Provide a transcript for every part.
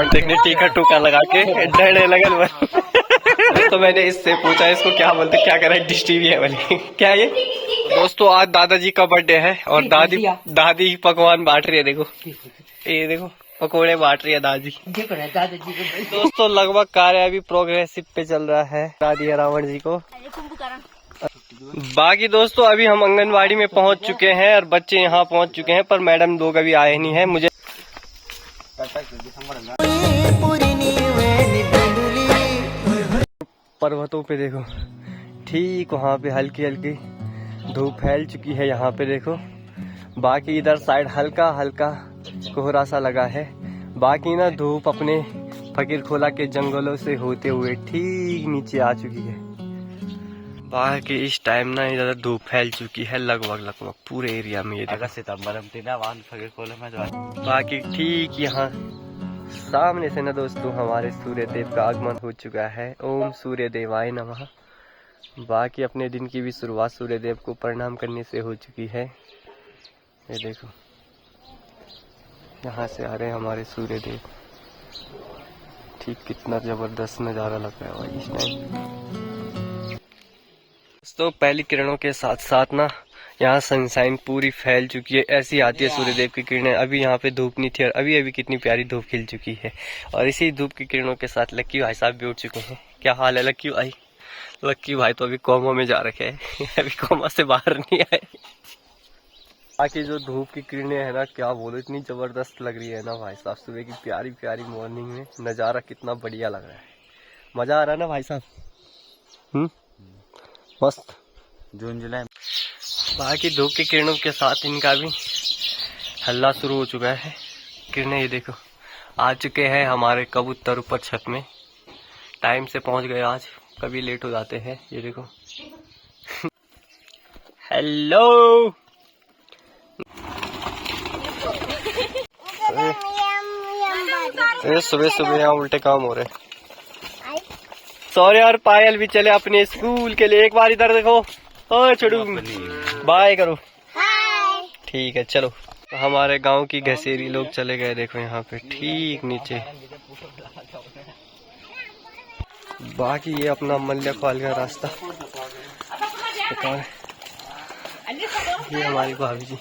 देखने टीका टूका लगा के डरने लगल। तो मैंने इससे पूछा इसको क्या बोलते, क्या करें, डिश टीवी है बोले। क्या ये दोस्तों, आज दादाजी का बर्थडे है और दादी पकवान बांट रही है। देखो ये देखो पकोड़े बांट रही है दादी को। दोस्तों लगभग कार्य अभी प्रोग्रेसिव पे चल रहा है। दादी रावण जी को। बाकी दोस्तों अभी हम आंगनबाड़ी में पहुंच चुके हैं और बच्चे यहाँ पहुंच चुके हैं, पर मैडम लोग अभी आए नहीं है। मुझे पर्वतों पे देखो, ठीक वहाँ पे हल्की हल्की धूप फैल चुकी है। यहाँ पे देखो, बाकी इधर साइड हल्का हल्का कोहरा सा लगा है। बाकी ना धूप अपने फकीर खोला के जंगलों से होते हुए ठीक नीचे आ चुकी है। बाकी इस टाइम ना इधर धूप फैल चुकी है लगभग पूरे एरिया में। ये सितंबर फकीर खोला में। बाकी ठीक यहाँ सामने से ना दोस्तों हमारे सूर्य देव का आगमन हो चुका है। ओम सूर्य देवाय नमः। बाकी अपने दिन की भी शुरुआत सूर्य देव को प्रणाम करने से हो चुकी है। ये देखो यहाँ से आ रहे हैं हमारे सूर्य देव। ठीक कितना जबरदस्त नज़ारा लग रहा है भाई इस टाइम। दोस्तों पहली किरणों के साथ साथ ना यहाँ सनशाइन पूरी फैल चुकी है। ऐसी आती है सूर्यदेव की किरणें। अभी यहाँ पे धूप नहीं थी और अभी अभी कितनी प्यारी धूप खिल चुकी है। और इसी धूप की किरणों के साथ लक्की भाई साहब भी उठ चुके हैं। क्या हाल है लक्की भाई? लक्की भाई तो अभी कोमा में जा रखे हैं। अभी कोमा से बाहर नहीं आए। बाकी जो धूप की किरणें है ना, क्या बोलो, इतनी जबरदस्त लग रही है ना भाई साहब। सुबह की प्यारी प्यारी मॉर्निंग में नज़ारा कितना बढ़िया लग रहा है। मजा आ रहा है ना भाई साहब? मस्त जून जुलाई। बाकी धूप की किरणों के साथ इनका भी हल्ला शुरू हो चुका है। किरणें ये देखो आ चुके हैं हमारे कबूतर ऊपर छत में। टाइम से पहुंच गए आज, कभी लेट हो जाते हैं। ये देखो हेलो। सुबह सुबह यहाँ उल्टे काम हो रहे। सॉरी यार, पायल भी चले अपने स्कूल के लिए। एक बार इधर देखो। ओ छोड़ू बाय करो। ठीक है चलो। तो हमारे गांव की घसेरी लोग चले गए। देखो यहाँ पे ठीक नीचे। बाकी ये अपना मल्य खाल का रास्ता। ये हमारी भाभी जी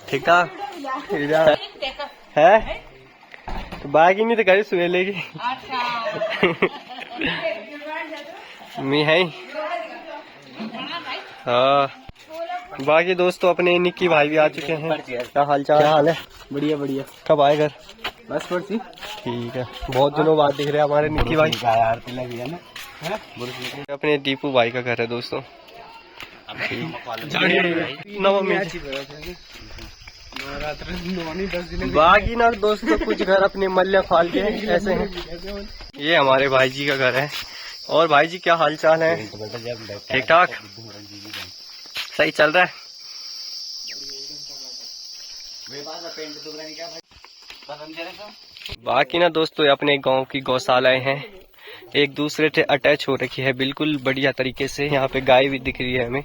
ठीक ठाक है। तो बाकी नहीं तो करे सुबह लेगी मैं है। हाँ बाकी दोस्तों अपने निक्की भाई भी आ चुके हैं। क्या हाल चाल? क्या हाल है? बढ़िया बढ़िया। कब आए घर? बस पड़ती। ठीक है, बहुत दिनों बाद दिख रहे हैं हमारे निक्की भाई। अपने दीपू भाई का घर है दोस्तों। बाकी ना दोस्तों कुछ घर अपने मल्य फाल के ऐसे हैं। ये हमारे भाई जी का घर है। और भाई जी क्या हाल चाल है? ठीक ठाक, सही चल रहा है। बाकी ना दोस्तों अपने गांव की गौशालाएं हैं, एक दूसरे से अटैच हो रखी है बिल्कुल बढ़िया तरीके से। यहाँ पे गाय भी दिख रही है हमें,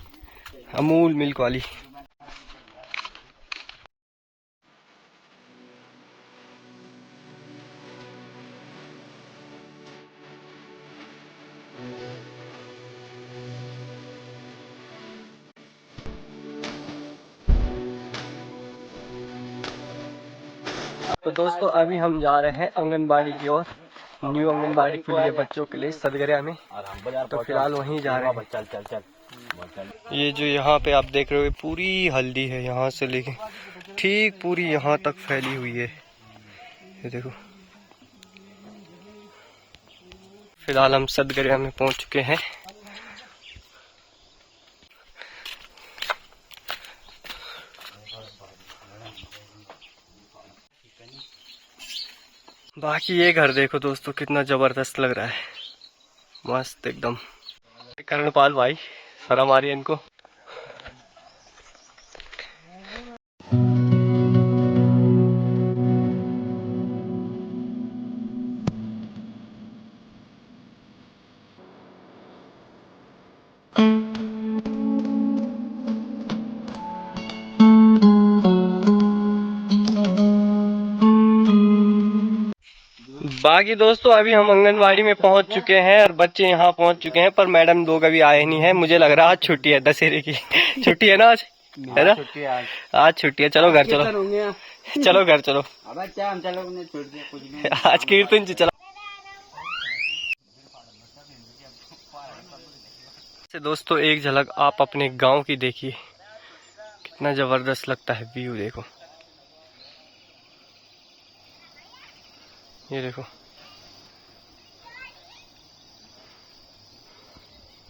अमूल मिल्क वाली। तो दोस्तों अभी हम जा रहे हैं आंगनबाड़ी की ओर। न्यू आंगनबाड़ी खुली है बच्चों के लिए सदगरिया में। तो फिलहाल वहीं जा रहे हैं। चल। ये जो यहाँ पे आप देख रहे हो पूरी हल्दी है, यहाँ से लेके ठीक पूरी यहाँ तक फैली हुई है। ये देखो फिलहाल हम सदगरिया में पहुंच चुके हैं। बाकी ये घर देखो दोस्तों कितना जबरदस्त लग रहा है, मस्त एकदम। कर्णपाल भाई शर्म आ रही है इनको। बाकी दोस्तों अभी हम आंगनबाड़ी में पहुंच चुके हैं और बच्चे यहाँ पहुंच चुके हैं, पर मैडम लोग अभी आए नहीं है। मुझे लग रहा है आज छुट्टी है, दशहरे की छुट्टी है ना आज, है ना? आज छुट्टी है। चलो घर चलो, चलो घर चलो, आज कीर्तन जी चलो। दोस्तों एक झलक आप अपने गांव की देखिए, कितना जबरदस्त लगता है व्यू। देखो ये देखो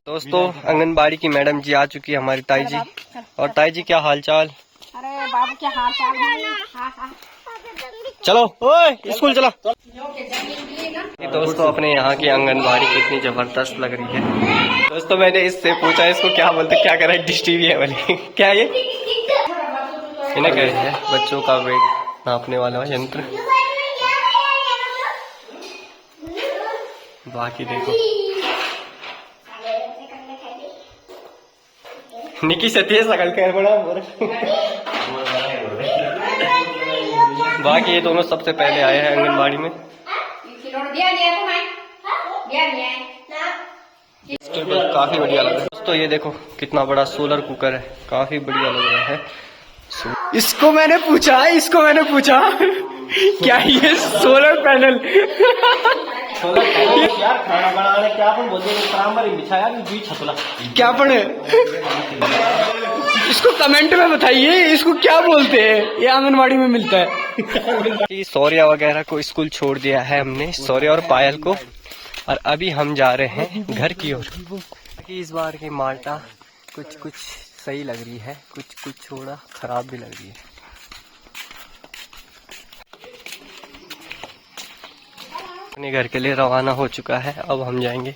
दोस्तों, आंगनबाड़ी की मैडम जी आ चुकी है, हमारी ताई जी। और ताई जी क्या हाल चाल? अरे बाबू क्या हाल चाल है? चलो ओए स्कूल चलो। दोस्तों अपने यहाँ की आंगनबाड़ी कितनी जबरदस्त लग रही है। दोस्तों मैंने इससे पूछा इसको क्या बोलते, क्या कर रहा है, डिश टीवी है वाली क्या ये इन्हें कह रही है बच्चों का वेट नापने वाला यंत्र। बाकी देखो निकी सती सकल कर बड़ा। बाकी ये दोनों सबसे पहले आए हैं आंगनबाड़ी में। काफी बढ़िया लग रहा है दोस्तों, ये देखो कितना बड़ा सोलर कुकर है, काफी बढ़िया लग रहा है। इसको मैंने पूछा क्या ये सोलर पैनल यार खाना बनाने क्या अपन बोलते हैं बिछाया छतला क्या पढ़े, इसको कमेंट में बताइए इसको क्या बोलते हैं, ये आंगनबाड़ी में मिलता है। सौर्या वगैरह को स्कूल छोड़ दिया है हमने, सौर्या और पायल को, और अभी हम जा रहे हैं घर की ओर। इस बार की माल्टा कुछ सही लग रही है, कुछ थोड़ा खराब भी लग रही है। अपने घर के लिए रवाना हो चुका है, अब हम जाएंगे।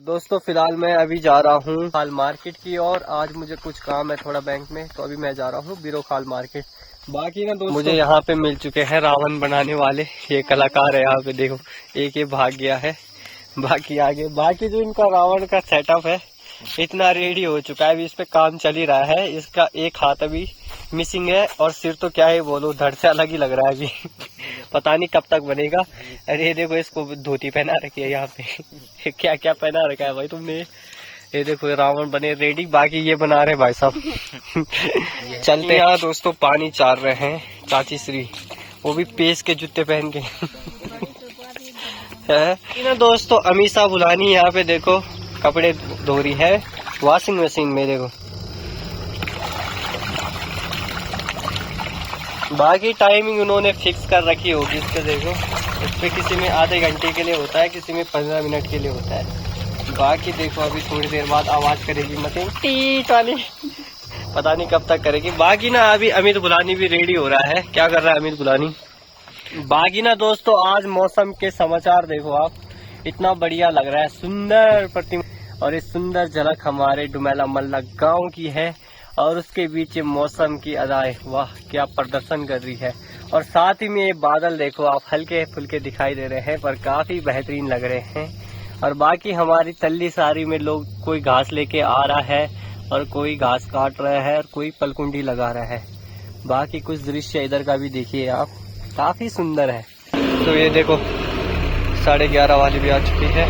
दोस्तों फिलहाल मैं अभी जा रहा हूँ खाल मार्केट की ओर। आज मुझे कुछ काम है थोड़ा बैंक में, तो अभी मैं जा रहा हूँ बीरो खाल मार्केट। बाकी ना दोस्तों मुझे यहाँ पे मिल चुके हैं रावण बनाने वाले, ये कलाकार है यहाँ पे देखो, एक ये भाग गया है। बाकी आगे बाकी जो इनका रावण का सेटअप है इतना रेडी हो चुका है, अभी इस पे काम चल ही रहा है। इसका एक हाथ अभी मिसिंग है और सिर तो क्या है बोलो, धड़ से अलग ही लग रहा है अभी पता नहीं कब तक बनेगा। अरे देखो इसको धोती पहना रखी है यहाँ पे क्या क्या पहना रखा है भाई तुमने। ये देखो रावण बने रेडी, बाकी ये बना रहे भाई साहब चलते यहाँ दोस्तों पानी चार रहे हैं चाची श्री, वो भी पेस के जूते पहन के है ना दोस्तों। अमीषा बुलानी यहाँ पे देखो कपड़े धो रही है वॉशिंग मशीन में, देखो। बाकी टाइमिंग उन्होंने फिक्स कर रखी होगी इस पे, देखो इस पे किसी में आधे घंटे के लिए होता है, किसी में 15 मिनट के लिए होता है। बाकी देखो अभी थोड़ी देर बाद आवाज करेगी मशीन टीट वाली, पता नहीं कब तक करेगी। बाकी ना अभी अमित बुलानी भी रेडी हो रहा है, क्या कर रहा है अमित बुलानी। बाकी ना दोस्तों आज मौसम के समाचार देखो आप, इतना बढ़िया लग रहा है, सुंदर प्रतिमा, और इस सुंदर झलक हमारे डुमेला मल्ला गांव की है, और उसके बीच मौसम की अदाएं वाह क्या प्रदर्शन कर रही है। और साथ ही में ये बादल देखो आप, हल्के फुल्के दिखाई दे रहे हैं पर काफी बेहतरीन लग रहे हैं। और बाकी हमारी तल्ली सारी में लोग कोई घास लेके आ रहा है और कोई घास काट रहा है और कोई पलकुंडी लगा रहा है। बाकी कुछ दृश्य इधर का भी देखिए आप, काफी सुंदर है। तो ये देखो 11:30 वाली भी आ चुकी है,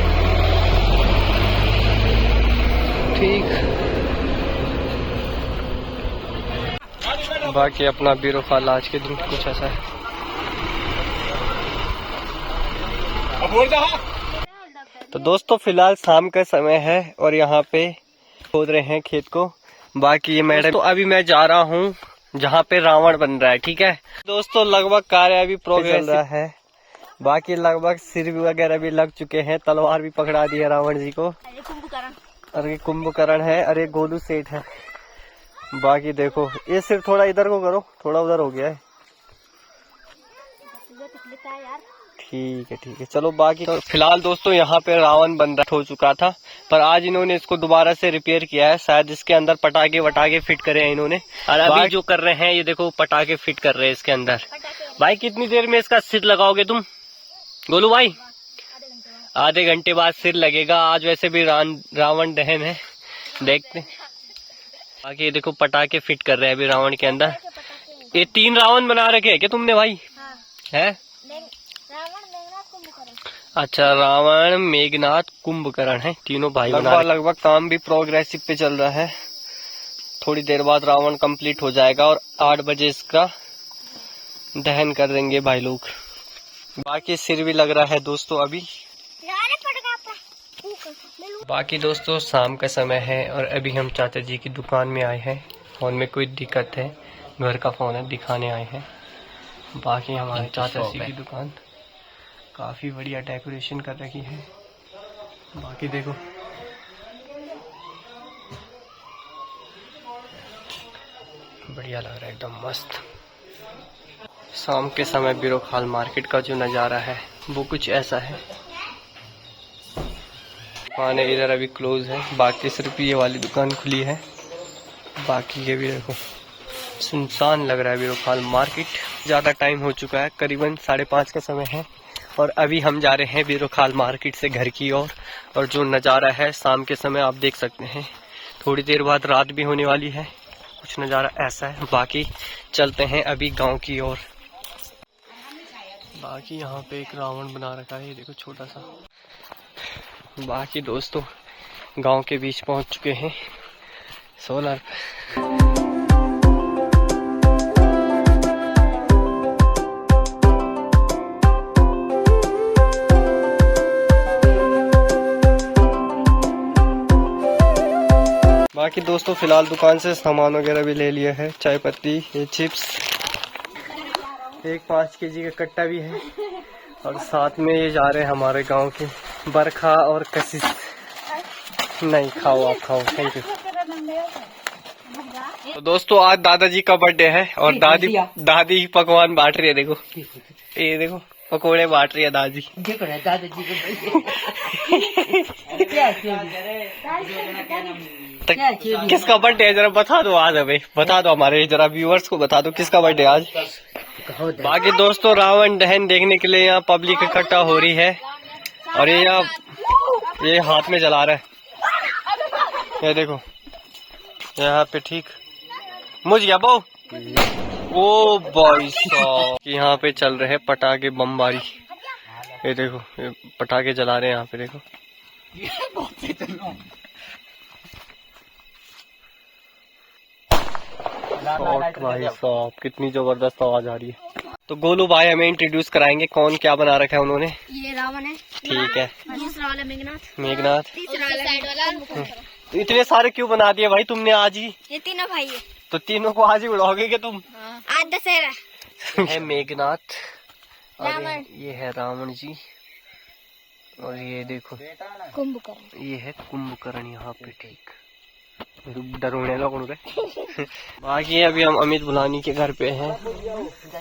ठीक। बाकी अपना बीरो खाल आज के दिन कुछ ऐसा है। तो दोस्तों फिलहाल शाम का समय है और यहाँ पे खोद रहे हैं खेत को। बाकी ये मैडम, तो अभी मैं जा रहा हूँ जहाँ पे रावण बन रहा है, ठीक है दोस्तों। लगभग कार्य अभी प्रोग्रेस चल रहा है, बाकी लगभग सिर वगैरह भी लग चुके हैं, तलवार भी पकड़ा दी है रावण जी को। अरे कुंभकर्ण है, अरे गोलू सेठ है। बाकी देखो ये सिर्फ थोड़ा इधर को करो, थोड़ा उधर हो गया है, ठीक है चलो। बाकी तो फिलहाल दोस्तों यहाँ पे रावण बन रहा हो चुका था, पर आज इन्होंने इसको दोबारा से रिपेयर किया है, शायद इसके अंदर पटाखे वटाखे फिट करे हैं इन्होंने। और अभी जो कर रहे हैं ये देखो पटाखे फिट कर रहे हैं इसके अंदर। भाई कितनी देर में इसका सिर लगाओगे तुम गोलू भाई? आधे घंटे बाद सिर लगेगा। आज वैसे भी रावण दहन है, देखते। बाकी देखो पटाखे फिट कर रहे हैं अभी रावण के अंदर। ये 3 रावण बना रखे है क्या तुमने भाई? हाँ। है? रावण, मेघनाथ, कुंभकर्ण। अच्छा, रावण, मेघनाथ, कुंभकर्ण है तीनों भाई बना। लगभग काम भी प्रोग्रेसिव पे चल रहा है। थोड़ी देर बाद रावण कंप्लीट हो जाएगा और 8 बजे इसका दहन कर देंगे भाई लोग। बाकी सिर भी लग रहा है दोस्तों अभी। बाकी दोस्तों शाम का समय है और अभी हम चाचा जी की दुकान में आए हैं। फोन में कोई दिक्कत है, घर का फोन है, दिखाने आए हैं। बाकी हमारे चाचा जी की दुकान काफी बढ़िया डेकोरेशन कर रखी है। बाकी देखो बढ़िया लग रहा है, एकदम मस्त। शाम के समय बिरोखाल मार्केट का जो नज़ारा है वो कुछ ऐसा है। दुकान इधर अभी क्लोज है, बाकी सिर्फ ये वाली दुकान खुली है। बाकी ये भी देखो सुनसान लग रहा है बिरोखाल मार्केट। ज़्यादा टाइम हो चुका है, करीबन 5:30 का समय है और अभी हम जा रहे हैं बिरोखाल मार्केट से घर की ओर। और जो नज़ारा है शाम के समय आप देख सकते हैं। थोड़ी देर बाद रात भी होने वाली है, कुछ नज़ारा ऐसा है। बाकी चलते हैं अभी गांव की ओर। बाकी यहाँ पे एक रावण बना रखा है, ये देखो छोटा सा। बाकी दोस्तों गांव के बीच पहुंच चुके हैं। सोलर बाकी दोस्तों फिलहाल दुकान से सामान वगैरह भी ले लिया है, चाय पत्ती, ये चिप्स, एक 5 kg का कट्टा भी है। और साथ में ये जा रहे हैं हमारे गांव के बरखा और कशिश। नहीं खाओ, आप खाओ, थैंक यू। तो दोस्तों आज दादाजी का बर्थडे है और दादी पकवान बांट रही है। देखो ये देखो पकोड़े बांट रही है दादी। दादाजी तो किसका बर्थडे है जरा बता दो आज हमें, बता दो हमारे जरा व्यूअर्स को बता दो किसका बर्थडे आज। बाकी दोस्तों रावण दहन देखने के लिए यहाँ पब्लिक इकट्ठा हो रही है और ये यहाँ ये हाथ में जला रहा है, ये देखो यहाँ पे। ठीक मुझ गया बहु। ओ भाई साहब यहाँ पे चल रहे पटाखे बमबारी। ये देखो ये पटाखे जला रहे हैं यहाँ पे, देखो। भाई साहब कितनी जबरदस्त आवाज आ रही है। तो गोलू भाई हमें इंट्रोड्यूस कराएंगे कौन क्या बना रखा है उन्होंने। ये रावण है, ठीक है। दूसरा वाला मेघनाथ, मेघनाथ। तीसरा वाला साइड वाला। तो इतने सारे क्यों बना दिए भाई तुमने आज ही? ये तीनों भाई है। तो तीनों को आज ही उड़ाओगे क्या तुम? आज दशहरा है मेघनाथ और रावण। ये है रावण जी और ये देखो कुंभकर्ण। ये है कुंभकर्ण यहाँ पे। ठीक डरोने लोग उनके। बाकी अभी हम अमित बुलानी के घर पे हैं।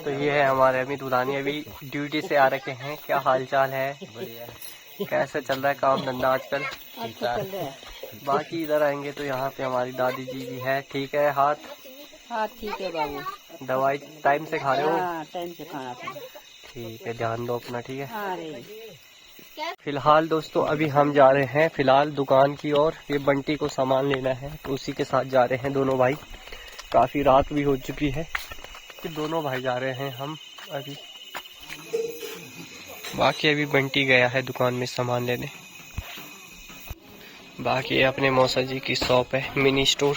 तो ये है हमारे अमित बुलानी, अभी ड्यूटी से आ रखे हैं। क्या हाल चाल है? कैसे चल रहा है काम धंधा आजकल? बाकी इधर आएंगे तो यहाँ पे हमारी दादी जी भी है। ठीक है, हाथ ठीक है बाबू। दवाई टाइम से खा रहे हो? टाइम से खाना था। ठीक है, ध्यान दो अपना। ठीक है। अरे फिलहाल दोस्तों अभी हम जा रहे हैं फिलहाल दुकान की ओर। ये बंटी को सामान लेना है तो उसी के साथ जा रहे हैं दोनों भाई। काफी रात भी हो चुकी है कि दोनों भाई जा रहे हैं हम अभी। बाकी अभी बंटी गया है दुकान में सामान लेने। बाकी ये अपने मौसा जी की शॉप है, मिनी स्टोर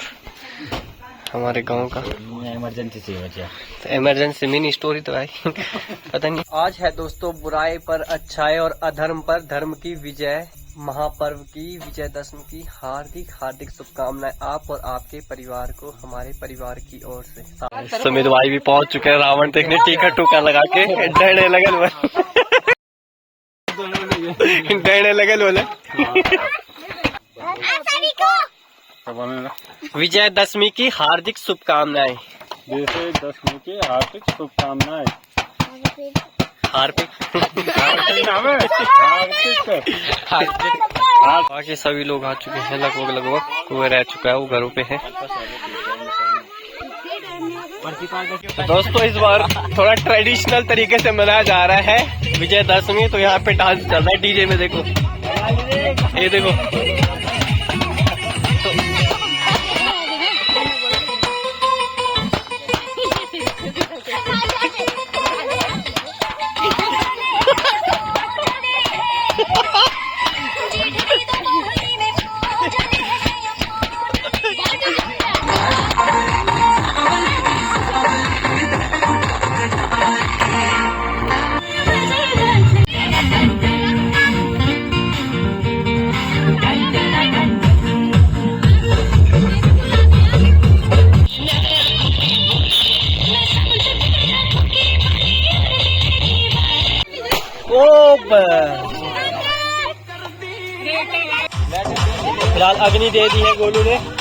हमारे गांव का। इमरजेंसी से बचा तो इमरजेंसी मिनी स्टोरी तो आई पता नहीं। आज है दोस्तों बुराई पर अच्छाई और अधर्म पर धर्म की विजय, महापर्व की विजयदशमी की हार्दिक हार्दिक शुभकामनाएं आप और आपके परिवार को हमारे परिवार की ओर से। सुमित भाई भी पहुंच चुके हैं रावण देखने, टीका टूका लगा के डरने लगल डरने लगल बोले। विजयदशमी की हार्दिक शुभकामनाएं। विजयदशमी की हार्दिक शुभकामनाएं। हार्दिक बाकी सभी लोग आ चुके हैं, लगभग कोई रह चुका है, वो घरों पे है। दोस्तों इस बार थोड़ा ट्रेडिशनल तरीके से मनाया जा रहा है विजयदशमी। तो यहाँ पे डांस चल रहा है डीजे में, देखो ये देखो। फिलहाल अग्नि दे दी है गोलू ने।